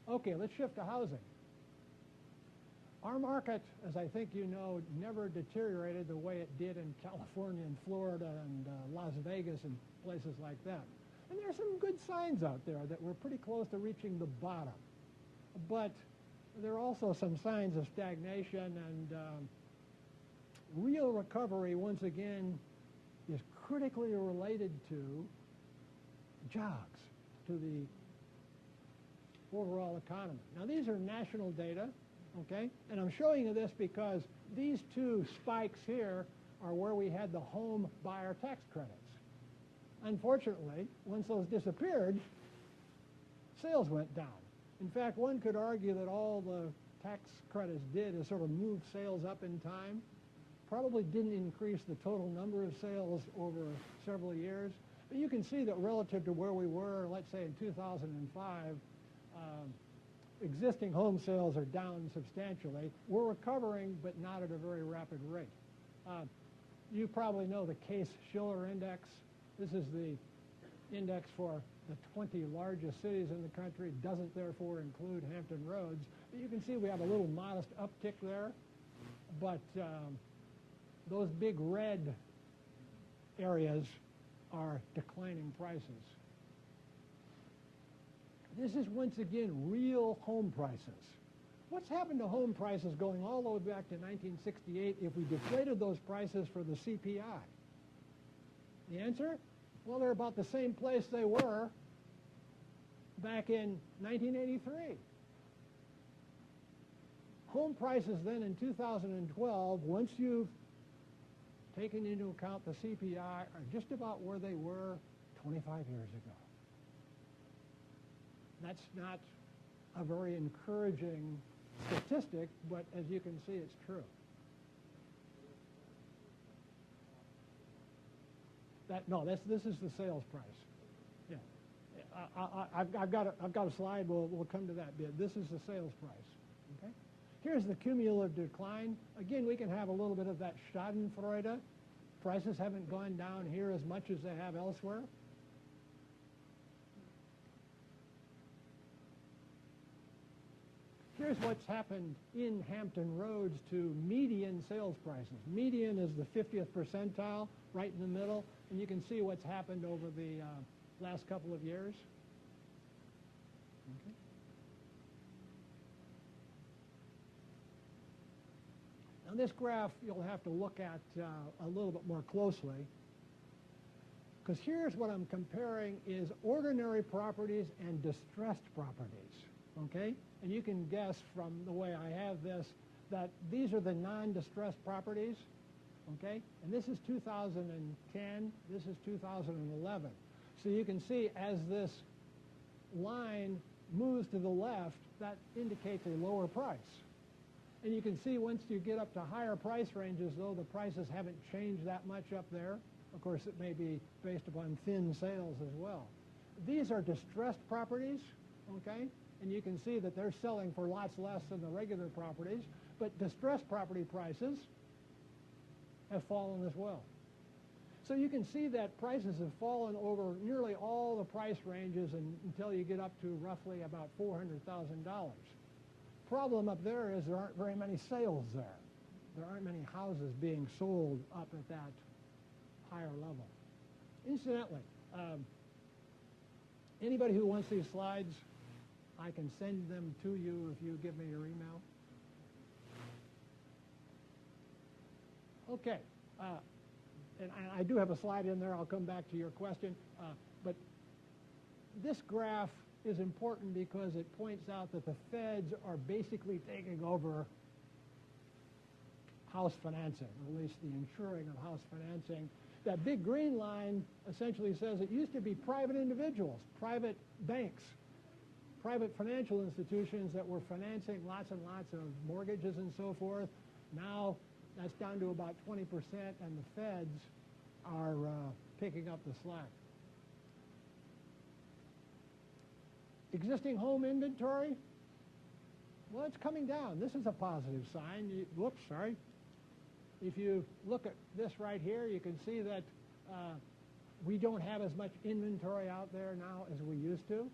Okay, let's shift to housing. Our market, as I think you know, never deteriorated the way it did in California and Florida and Las Vegas and places like that. And there are some good signs out there that we're pretty close to reaching the bottom. But there are also some signs of stagnation, and real recovery, once again, is critically related to jobs, to the overall economy. Now, these are national data, okay? And I'm showing you this because these two spikes here are where we had the home buyer tax credits. Unfortunately, once those disappeared, sales went down. In fact, one could argue that all the tax credits did is sort of move sales up in time. Probably didn't increase the total number of sales over several years. But you can see that relative to where we were, let's say in 2005, existing home sales are down substantially. We're recovering, but not at a very rapid rate. You probably know the Case-Shiller Index. This is the index for the 20 largest cities in the country. It doesn't, therefore, include Hampton Roads. But you can see we have a little modest uptick there. But those big red areas are declining prices. This is, once again, real home prices. What's happened to home prices going all the way back to 1968 if we deflated those prices for the CPI? The answer? Well, they're about the same place they were back in 1983. Home prices then in 2012, once you've taken into account the CPI, are just about where they were 25 years ago. That's not a very encouraging statistic, but as you can see, it's true. This is the sales price. Yeah, I've got a slide. We'll come to that bit. This is the sales price. Okay. Here's the cumulative decline. Again, we can have a little bit of that Schadenfreude. Prices haven't gone down here as much as they have elsewhere. Here's what's happened in Hampton Roads to median sales prices. Median is the 50th percentile, right in the middle, and you can see what's happened over the last couple of years. Okay. Now this graph you'll have to look at a little bit more closely, because here's what I'm comparing is ordinary properties and distressed properties. Okay? And you can guess from the way I have this that these are the non-distressed properties. Okay? And this is 2010, this is 2011. So you can see as this line moves to the left, that indicates a lower price. And you can see once you get up to higher price ranges, though the prices haven't changed that much up there. Of course, it may be based upon thin sales as well. These are distressed properties, okay? And you can see that they're selling for lots less than the regular properties, but distressed property prices have fallen as well. So you can see that prices have fallen over nearly all the price ranges until you get up to roughly about $400,000. Problem up there is there aren't very many sales there. There aren't many houses being sold up at that higher level. Incidentally, anybody who wants these slides, I can send them to you if you give me your email. Okay. And I do have a slide in there. I'll come back to your question. But this graph is important because it points out that the feds are basically taking over house financing, or at least the insuring of house financing. That big green line essentially says it used to be private individuals, private banks, private financial institutions that were financing lots and lots of mortgages and so forth. Now that's down to about 20%, and the feds are picking up the slack. Existing home inventory, well, it's coming down. This is a positive sign. Whoops, sorry. If you look at this right here, you can see that we don't have as much inventory out there now as we used to.